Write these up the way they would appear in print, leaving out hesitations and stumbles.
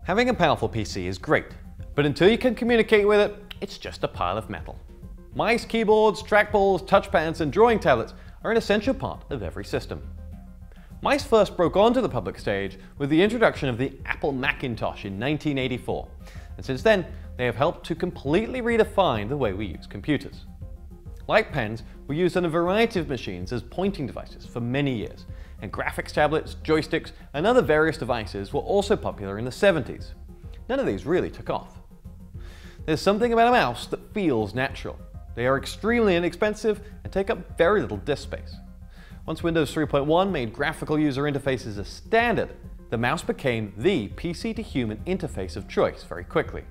Having a powerful PC is great, but until you can communicate with it, it's just a pile of metal. Mice, keyboards, trackballs, touchpads, and drawing tablets are an essential part of every system. Mice first broke onto the public stage with the introduction of the Apple Macintosh in 1984, and since then they have helped to completely redefine the way we use computers. LITE pens were used on a variety of machines as pointing devices for many years, and graphics tablets, joysticks, and other various devices were also popular in the 70s. None of these really took off. There's something about a mouse that feels natural. They are extremely inexpensive and take up very little disk space. Once Windows 3.1 made graphical user interfaces a standard, the mouse became the PC-to-human interface of choice very quickly.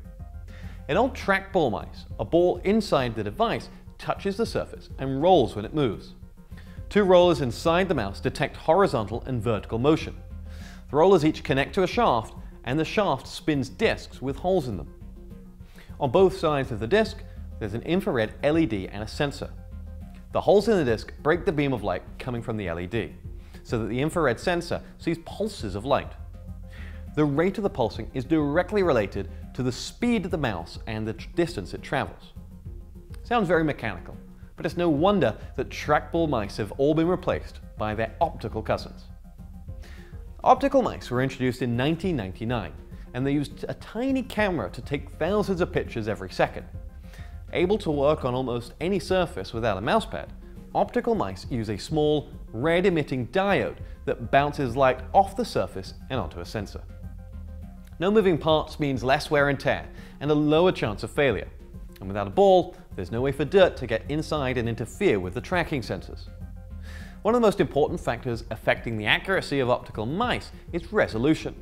In old trackball mice, a ball inside the device touches the surface and rolls when it moves. Two rollers inside the mouse detect horizontal and vertical motion. The rollers each connect to a shaft, and the shaft spins discs with holes in them. On both sides of the disc, there's an infrared LED and a sensor. The holes in the disc break the beam of light coming from the LED, so that the infrared sensor sees pulses of light. The rate of the pulsing is directly related to the speed of the mouse and the distance it travels. Sounds very mechanical, but it's no wonder that trackball mice have all been replaced by their optical cousins. Optical mice were introduced in 1999, and they used a tiny camera to take thousands of pictures every second. Able to work on almost any surface without a mousepad, optical mice use a small, red-emitting diode that bounces light off the surface and onto a sensor. No moving parts means less wear and tear, and a lower chance of failure. And without a ball, there's no way for dirt to get inside and interfere with the tracking sensors. One of the most important factors affecting the accuracy of optical mice is resolution.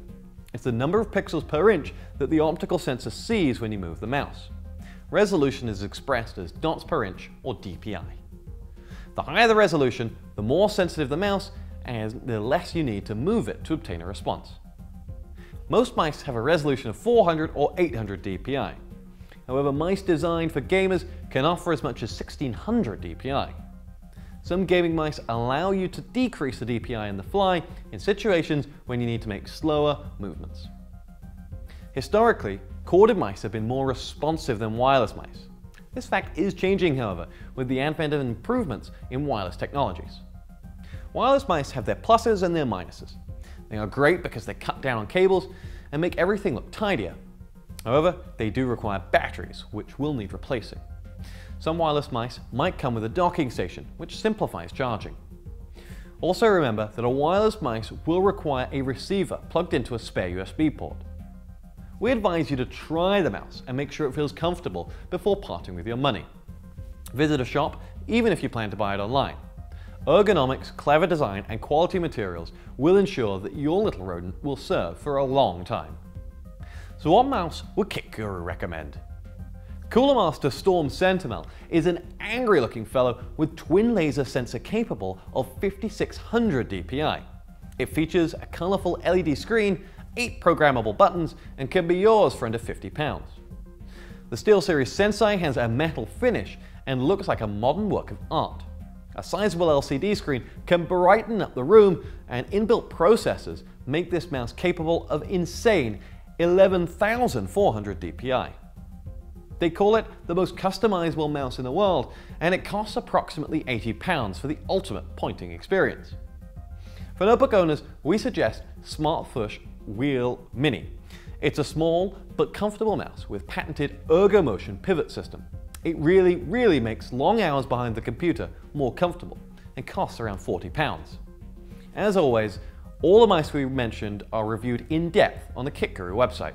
It's the number of pixels per inch that the optical sensor sees when you move the mouse. Resolution is expressed as dots per inch, or DPI. The higher the resolution, the more sensitive the mouse, and the less you need to move it to obtain a response. Most mice have a resolution of 400 or 800 DPI. However, mice designed for gamers can offer as much as 1600 DPI. Some gaming mice allow you to decrease the DPI on the fly in situations when you need to make slower movements. Historically, corded mice have been more responsive than wireless mice. This fact is changing, however, with the advent of improvements in wireless technologies. Wireless mice have their pluses and their minuses. They are great because they cut down on cables and make everything look tidier. However, they do require batteries, which will need replacing. Some wireless mice might come with a docking station, which simplifies charging. Also remember that a wireless mice will require a receiver plugged into a spare USB port. We advise you to try the mouse and make sure it feels comfortable before parting with your money. Visit a shop, even if you plan to buy it online. Ergonomics, clever design, and quality materials will ensure that your little rodent will serve for a long time. So what mouse would Kit Guru recommend? Cooler Master Storm Sentinel is an angry looking fellow with twin laser sensor capable of 5600 DPI. It features a colourful LED screen, 8 programmable buttons, and can be yours for under £50. The SteelSeries Sensei has a metal finish and looks like a modern work of art. A sizable LCD screen can brighten up the room, and inbuilt processors make this mouse capable of insane 11,400 DPI. They call it the most customizable mouse in the world, and it costs approximately £80 for the ultimate pointing experience. For notebook owners, we suggest SmartPush Wheel Mini. It's a small but comfortable mouse with patented ErgoMotion pivot system. It really makes long hours behind the computer more comfortable and costs around £40. As always, all the mice we mentioned are reviewed in depth on the Kit Guru website.